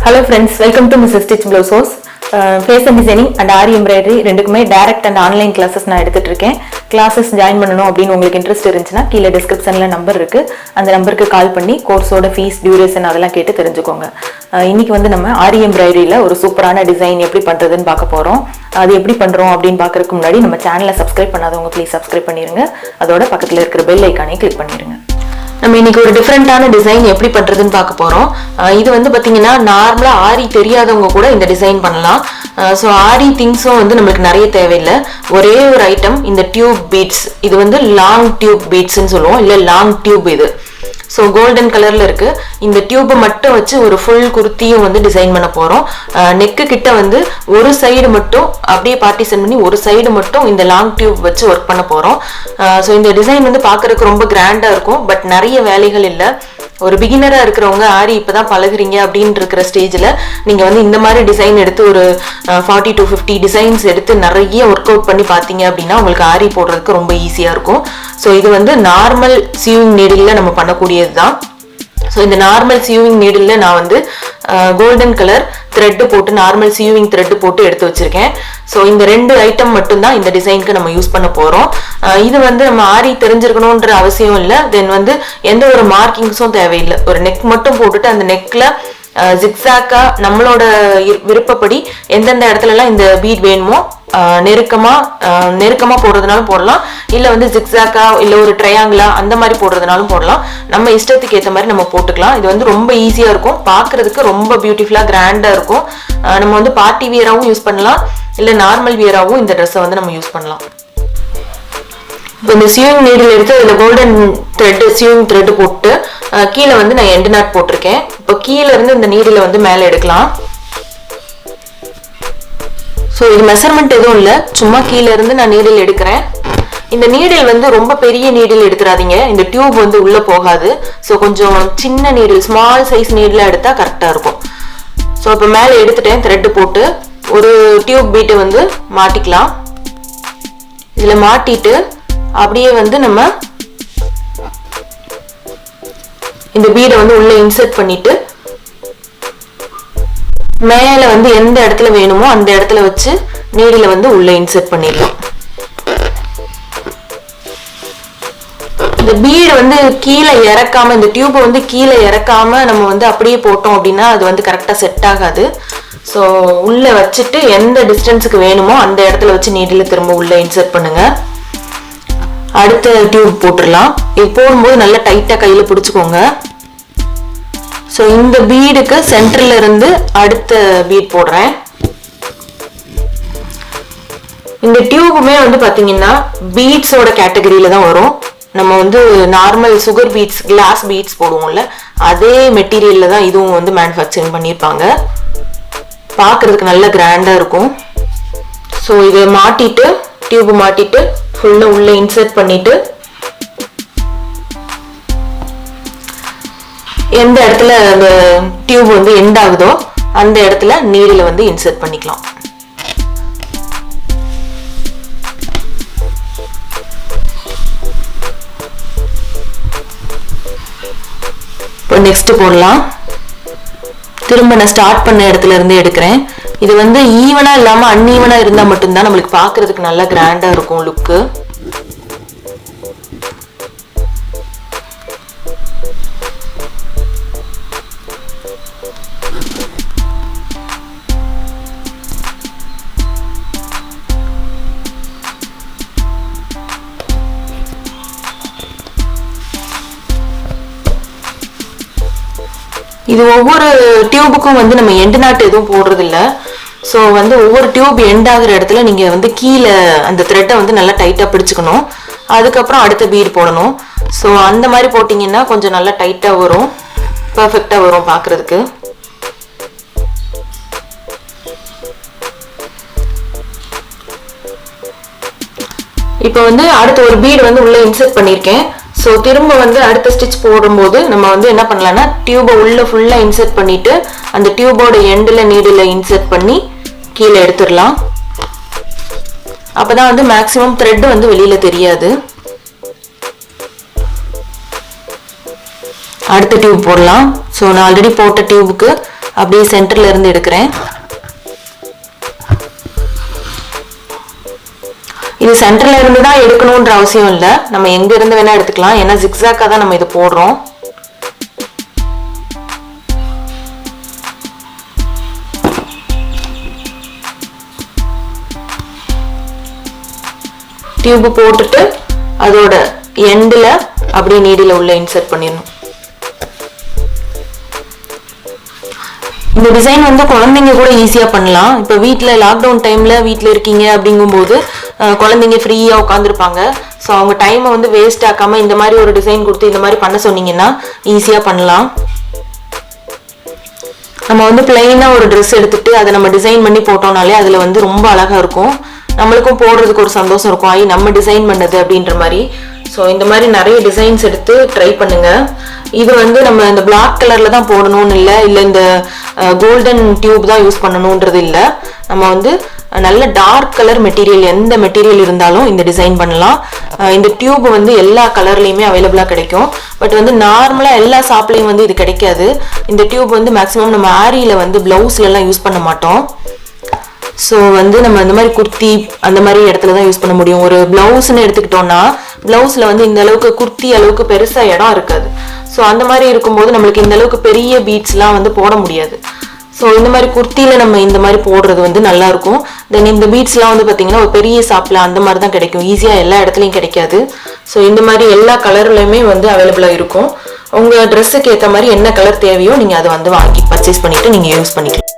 Hello friends, welcome to Mrs. Stitch Blouse House. Fashion designing and Aari Embroidery ரெண்டுக்குமே direct and online classes நான் எடுத்துட்டு இருக்கேன். Classes join பண்ணனும் அப்படினு உங்களுக்கு இன்ட்ரஸ்ட் இருந்துச்சுனா கீழ descriptionல நம்பர் இருக்கு. அந்த நம்பருக்கு கால் பண்ணி கோர்ஸோட ஃபீஸ், டியூரேஷன் அதெல்லாம் கேட்டு தெரிஞ்சுக்கோங்க. இன்னைக்கு வந்து நம்ம Aari Embroideryல ஒரு சூப்பரான டிசைன் எப்படி பண்றதுன்னு பார்க்க போறோம். அது எப்படி பண்றோம் அப்படினு பார்க்கிறதுக்கு முன்னாடி நம்ம சேனலை subscribe பண்ணாதவங்க please subscribe பண்ணிருங்க. அதோட பக்கத்துல இருக்கிற bell icon-ஐ click பண்ணிருங்க. நம்ம இன்னைக்கு ஒரு டிஃபரெண்டான டிசைன் எப்படி பண்றதுன்னு பார்க்க போறோம். இது வந்து பாத்தீங்கன்னா நார்மலா ஆரி தெரியாதவங்க கூட இந்த டிசைன் பண்ணலாம். சோ ஆரி திங்ஸும் வந்து நமக்கு நிறைய தேவையில்லை. ஒரே ஒரு ஐட்டம் இந்த டியூப் பீட்ஸ், இது வந்து லாங் டியூப் பீட்ஸ்ன்னு சொல்லுவோம், இல்ல லாங் டியூப் இது. ஸோ கோல்டன் கலர்ல இருக்கு. இந்த டியூப்பை மட்டும் வச்சு ஒரு ஃபுல் குர்த்தியும் வந்து டிசைன் பண்ண போறோம். நெக்கு கிட்ட வந்து ஒரு சைடு மட்டும் அப்படியே பார்ட்டிஷன் பண்ணி ஒரு சைடு மட்டும் இந்த லாங் டியூப் வச்சு ஒர்க் பண்ண போறோம். ஸோ இந்த டிசைன் வந்து பார்க்கறதுக்கு ரொம்ப கிராண்டா இருக்கும், பட் நிறைய வேலைகள் இல்லை. ஒரு பிகினரா இருக்கிறவங்க ஆரி இப்பதான் பழகுறீங்க அப்படின்னு இருக்கிற ஸ்டேஜ்ல நீங்க வந்து இந்த மாதிரி டிசைன் எடுத்து ஒரு 40 to 50 டிசைன்ஸ் எடுத்து நிறைய ஒர்க் அவுட் பண்ணி பாத்தீங்க அப்படின்னா உங்களுக்கு ஆரி போடுறதுக்கு ரொம்ப ஈஸியா இருக்கும். ஸோ இது வந்து நார்மல் சீவிங் நீடில்ல நம்ம பண்ணக்கூடியதுதான். ஸோ இந்த நார்மல் சீவிங் நீடில்ல நான் வந்து கோல்டன் கலர் த்ரெட் போட்டு நார்மல் சீவிங் த்ரெட் போட்டு எடுத்து வச்சிருக்கேன். ஸோ இந்த ரெண்டு ஐட்டம் மட்டும்தான் இந்த டிசைனுக்கு நம்ம யூஸ் பண்ண போறோம். இது வந்து நம்ம ஆரி தெரிஞ்சிருக்கணும்ன்ற அவசியம் இல்லை. தென் வந்து எந்த ஒரு மார்க்கிங்ஸும் தேவையில்லை. ஒரு நெக் மட்டும் போட்டுட்டு அந்த நெக்ல ஜிக்ஸாக்கா நம்மளோட விருப்பப்படி எந்தெந்த இடத்துல எல்லாம் இந்த பீட் வேணுமோ நெருக்கமா போடுறதுனாலும் போடலாம், இல்ல வந்து ஜிக்ஸாக்கா இல்ல ஒரு ட்ரையாங்கிளா அந்த மாதிரி போடுறதுனாலும் போடலாம். நம்ம இஷ்டத்துக்கு ஏற்ற மாதிரி நம்ம போட்டுக்கலாம். இது வந்து ரொம்ப ஈஸியா இருக்கும், பாக்குறதுக்கு ரொம்ப பியூட்டிஃபுல்லா கிராண்டா இருக்கும். நம்ம வந்து பார்ட்டி வியராவும் யூஸ் பண்ணலாம், இல்ல நார்மல் வியராவும் இந்த ட்ரெஸ்ஸை வந்து நம்ம யூஸ் பண்ணலாம். இப்போ இந்த சீவிங் நீடில் எடுத்து இந்த கோல்டன் த்ரெட் சீவிங் த்ரெட் போட்டு கீழே வந்து நான் எண்டு நாட் போட்டிருக்கேன். இப்போ கீழே இருந்து இந்த நீடில வந்து மேலே எடுக்கலாம். ஸோ இது மெஷர்மெண்ட் எதுவும் இல்லை, சும்மா கீழே இருந்து நான் நீடில் எடுக்கிறேன். இந்த நீடில் வந்து ரொம்ப பெரிய நீடில் எடுத்துறாதீங்க, இந்த டியூப் வந்து உள்ள போகாது. ஸோ கொஞ்சம் சின்ன நீடில், ஸ்மால் சைஸ் நீடில் எடுத்தா கரெக்டா இருக்கும். ஸோ இப்போ மேலே எடுத்துட்டேன், த்ரெட் போட்டு ஒரு டியூப் பீட்டை வந்து மாட்டிக்கலாம். இதுல மாட்டிட்டு அப்படியே வந்து நம்ம இந்த பீடை வந்து உள்ள இன்சர்ட் பண்ணிட்டு மேல வந்து எந்த இடத்துல வேணுமோ அந்த இடத்துல வச்சு நீடில வந்து உள்ள இன்சர்ட் பண்ணிடலாம். இந்த பீடு வந்து கீழே இறக்காம, இந்த டியூப் வந்து கீழே இறக்காம நம்ம வந்து அப்படியே போட்டோம் அப்படின்னா அது வந்து கரெக்டா செட் ஆகாது. ஸோ உள்ள வச்சுட்டு எந்த டிஸ்டன்ஸுக்கு வேணுமோ அந்த இடத்துல வச்சு நீடில திரும்ப உள்ள இன்சர்ட் பண்ணுங்க. அடுத்த டியூப் போட்டுடலாம். இது போடும்போது நல்லா டைட்டா கையில பிடிச்சுக்கோங்க. ஸோ இந்த பீடுக்கு சென்டர்ல இருந்து அடுத்த பீட் போடுறேன். இந்த டியூபுமே வந்து பாத்தீங்கன்னா பீட்ஸோட கேட்டகரியில தான் வரும். நம்ம வந்து normal sugar beads, glass beads போடுவோம்ல, அதே மெட்டீரியல்ல தான் இதுவும் வந்து மேனுஃபேக்சரிங் பண்ணியிருப்பாங்க. பார்க்கறதுக்கு நல்ல கிராண்டா இருக்கும். ஸோ இதை மாட்டிட்டு டியூப் மாட்டிட்டு ஃபுல்லா உள்ள இன்சர்ட் பண்ணிட்டு எந்த இடத்துல அந்த டியூப் வந்து எண்ட் ஆகுதோ அந்த இடத்துல நீடில வந்து இன்சர்ட் பண்ணிக்கலாம். இப்போ நெக்ஸ்ட் போடலாம். திரும்ப நான் ஸ்டார்ட் பண்ண இடத்துல இருந்து எடுக்கிறேன். இது வந்து ஈவனா இல்லாம அன்ஈவனா இருந்தா மட்டும்தான் நம்மளுக்கு பாக்குறதுக்கு நல்லா கிராண்டா இருக்கும் லுக்கு. இது ஒவ்வொரு டியூபுக்கும் வந்து நம்ம எண்டு நாட்டு எதுவும் போடுறது இல்லை. ஸோ வந்து ஒவ்வொரு டியூப் எண்ட் ஆகிற இடத்துல நீங்க வந்து கீழே அந்த த்ரெட்டை வந்து நல்லா டைட்டா பிடிச்சுக்கணும். அதுக்கப்புறம் அடுத்த பீட் போடணும். ஸோ அந்த மாதிரி போட்டீங்கன்னா கொஞ்சம் நல்லா டைட்டா வரும், பர்ஃபெக்டா வரும் பார்க்கிறதுக்கு. இப்போ வந்து அடுத்த ஒரு பீட் வந்து உள்ள இன்சர்ட் பண்ணியிருக்கேன். ஸோ திரும்ப வந்து அடுத்த ஸ்டிச் போடும்போது நம்ம வந்து என்ன பண்ணலாம்னா டியூபை உள்ள ஃபுல்லா இன்சர்ட் பண்ணிட்டு அந்த டியூபோட எண்டில் நீடில் இன்சர்ட் பண்ணி கீழே எடுத்துடலாம். அப்பதான் வந்து மேக்சிமம் த்ரெட் வந்து வெளியில தெரியாது. அடுத்த டியூப் போடலாம். ஸோ நான் ஆல்ரெடி போட்ட டியூபுக்கு அப்படியே சென்டர்ல இருந்து எடுக்கிறேன். இது சென்டர்ல இருந்து தான் எடுக்கணும்ன்ற அவசியம் இல்லை, நம்ம எங்க இருந்து வேணா எடுத்துக்கலாம். ஏன்னா ஜிக்ஸாக்கா தான் நம்ம இது போடுறோம். டியூப் போட்டுட்டு அதோட எண்டில் அப்படியே நீடில உள்ள இன்சர்ட் பண்ணிடணும். இந்த டிசைன் வந்து குழந்தைங்க கூட ஈஸியாக பண்ணலாம். இப்போ வீட்டில் லாக்டவுன் டைமில் வீட்டில் இருக்கீங்க அப்படிங்கும்போது குழந்தைங்க ஃப்ரீயாக உட்காந்துருப்பாங்க. ஸோ அவங்க டைமை வந்து வேஸ்ட் ஆக்காமல் இந்த மாதிரி ஒரு டிசைன் கொடுத்து இந்த மாதிரி பண்ண சொன்னீங்கன்னா ஈஸியாக பண்ணலாம். நம்ம வந்து பிளெயினாக ஒரு ட்ரெஸ் எடுத்துட்டு அதை நம்ம டிசைன் பண்ணி போட்டோம்னாலே அதில் வந்து ரொம்ப அழகாக இருக்கும். நம்மளுக்கும் போடுறதுக்கு ஒரு சந்தோஷம் இருக்கும், ஐ நம்ம டிசைன் பண்ணது அப்படின்ற மாதிரி. ஸோ இந்த மாதிரி நிறைய டிசைன்ஸ் எடுத்து ட்ரை பண்ணுங்க. இது வந்து நம்ம இந்த பிளாக் கலர்ல தான் போடணும்னு இல்லை, இந்த கோல்டன் டியூப் தான் யூஸ் பண்ணணுன்றது இல்லை. நம்ம வந்து நல்ல டார்க் கலர் மெட்டீரியல், எந்த மெட்டீரியல் இருந்தாலும் இந்த டிசைன் பண்ணலாம். இந்த டியூப் வந்து எல்லா கலர்லையுமே அவைலபிளாக கிடைக்கும். பட் வந்து நார்மலாக எல்லா ஷாப்லையும் வந்து இது கிடைக்காது. இந்த டியூப் வந்து மேக்ஸிமம் நம்ம ஆரியில் வந்து பிளவுஸ்லாம் யூஸ் பண்ண மாட்டோம். ஸோ வந்து நம்ம இந்த மாதிரி குர்த்தி அந்த மாதிரி இடத்துல தான் யூஸ் பண்ண முடியும். ஒரு பிளவுஸ்ன்னு எடுத்துக்கிட்டோம்னா பிளவுஸில் வந்து இந்த அளவுக்கு குர்த்தி அளவுக்கு பெருசாக இடம் இருக்காது. ஸோ அந்த மாதிரி இருக்கும்போது நம்மளுக்கு இந்த அளவுக்கு பெரிய பீட்ஸ்லாம் வந்து போட முடியாது. ஸோ இந்த மாதிரி குர்த்தியில் நம்ம இந்த மாதிரி போடுறது வந்து நல்லா இருக்கும். தென் இந்த பீட்ஸ்லாம் வந்து பார்த்தீங்கன்னா ஒரு பெரிய ஷாப்பில் அந்த மாதிரி தான் கிடைக்கும், ஈஸியாக எல்லா இடத்துலையும் கிடைக்காது. ஸோ இந்த மாதிரி எல்லா கலர்லையுமே வந்து அவைலபிளாக இருக்கும். உங்கள் ட்ரெஸ்ஸுக்கு ஏற்ற மாதிரி என்ன கலர் தேவையோ நீங்கள் அதை வந்து வாங்கி பர்ச்சேஸ் பண்ணிவிட்டு நீங்கள் யூஸ் பண்ணிக்கலாம்.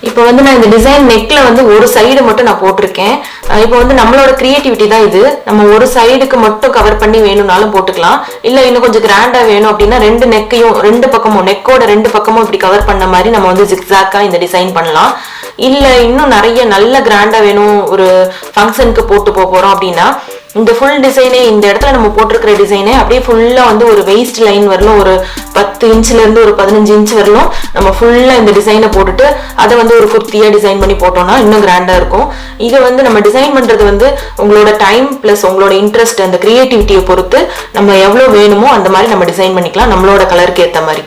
இப்போ வந்து நான் இந்த டிசைன் நெக்ல வந்து ஒரு சைடு மட்டும் நான் போட்டிருக்கேன். இப்போ வந்து நம்மளோட கிரியேட்டிவிட்டி தான் இது. நம்ம ஒரு சைடுக்கு மட்டும் கவர் பண்ணி வேணும்னாலும் போட்டுக்கலாம். இல்ல இன்னும் கொஞ்சம் கிராண்டா வேணும் அப்படின்னா ரெண்டு நெக்கையும் ரெண்டு பக்கமும் நெக்கோட ரெண்டு பக்கமும் இப்படி கவர் பண்ண மாதிரி நம்ம வந்து ஜிக்ஸாக்கா இந்த டிசைன் பண்ணலாம். இல்ல இன்னும் நிறைய நல்ல கிராண்டா வேணும், ஒரு ஃபங்க்ஷனுக்கு போட்டு போறோம் அப்படின்னா இந்த ஃபுல் டிசைனே இந்த இடத்துல நம்ம போட்டிருக்கிற டிசைனே அப்படியே ஃபுல்லா வந்து ஒரு வெயிஸ்ட் லைன் வரலும் ஒரு 10 இன்ச்ல இருந்து ஒரு 15 இன்ச் வரலும் நம்ம ஃபுல்லா இந்த டிசைனை போட்டுட்டு அதை வந்து ஒரு குர்த்தியா டிசைன் பண்ணி போட்டோம்னா இன்னும் கிராண்டா இருக்கும். இதை வந்து நம்ம டிசைன் பண்றது வந்து உங்களோட டைம் பிளஸ் உங்களோட இன்ட்ரெஸ்ட் அந்த கிரியேட்டிவிட்டியை பொறுத்து நம்ம எவ்வளவு வேணுமோ அந்த மாதிரி நம்ம டிசைன் பண்ணிக்கலாம் நம்மளோட கலருக்கு ஏற்ற மாதிரி.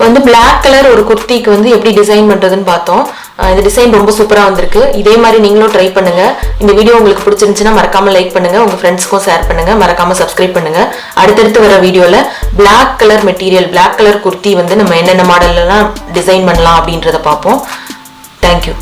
வந்து பிளாக் கலர் ஒரு குர்த்திக்கு வந்து எப்படி டிசைன் பண்றதுன்னு பார்த்தோம். இந்த டிசைன் ரொம்ப சூப்பரா வந்திருக்கு. இதே மாதிரி நீங்களும் ட்ரை பண்ணுங்க. இந்த வீடியோ உங்களுக்கு பிடிச்சிருந்துச்சுன்னா மறக்காம லைக் பண்ணுங்க, உங்க ஃப்ரெண்ட்ஸ்க்கும் ஷேர் பண்ணுங்க, மறக்காம சப்ஸ்கிரைப் பண்ணுங்க. அடுத்தடுத்து வர வீடியோல black colour material black colour kurti வந்து நம்ம என்னென்ன மாடல்லாம் டிசைன் பண்ணலாம் அப்படின்றத பார்ப்போம். தேங்க்யூ.